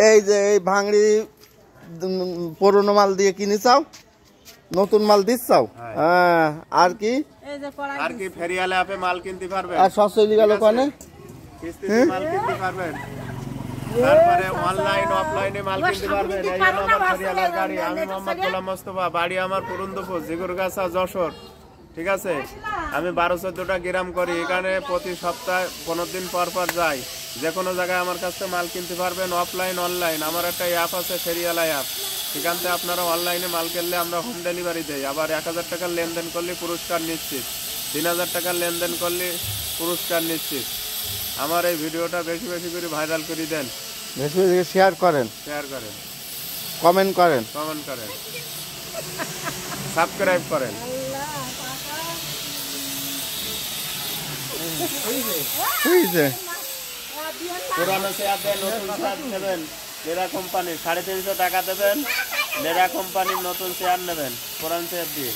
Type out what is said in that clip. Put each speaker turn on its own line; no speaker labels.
এই যে এই ভাঙড়ি পুরনো মাল দিয়ে কিনে চাও, নতুন মাল দিচ্ছাও। হ্যাঁ, আর কি
ফেরিয়ালে আপনি মাল কিনতে পারবেন,
আর সস্তা গেল কোনে
কিস্তিতে মাল কিনতে পারবেন, তারপরে অনলাইন অফলাইনে মাল কিনতে পারবেন। এই হলো আমার ফেরিয়ালার গাড়ি। আমি মোহাম্মদ গোলাম মোস্তফা, বাড়ি আমার পুরন্দপুর, জিগরগাছা, যশোর। ঠিক আছে, আমি 12-14টা গ্রাম করি। এখানে প্রতি সপ্তাহে 15 দিন পর পর যাই। যে কোনো জায়গায় আমার কাছে মাল কিনতে পারবেন, অফলাইন অনলাইন। আমার একটা অ্যাপ আছে, ফেরিয়ালা অ্যাপ। সেখান থেকে আপনারা অনলাইনে মাল কিনলে আমরা হোম ডেলিভারি দেই। আবার 1000 টাকার লেনদেন করলে পুরস্কার নিশ্চিত, 3000 টাকার লেনদেন করলে পুরস্কার নিশ্চিত। আমার এই ভিডিওটা বেশি বেশি করে ভাইরাল করে দেন,
বেশি বেশি শেয়ার করেন, কমেন্ট করেন,
সাবস্ক্রাইব করেন। পুরানো শেয়ার দেন, নতুন শেয়ার নেবেন। লেরা কোম্পানি 350 টাকা দেবেন, লেরা কোম্পানির নতুন শেয়ার নেবেন পুরান শেয়ার দিয়ে।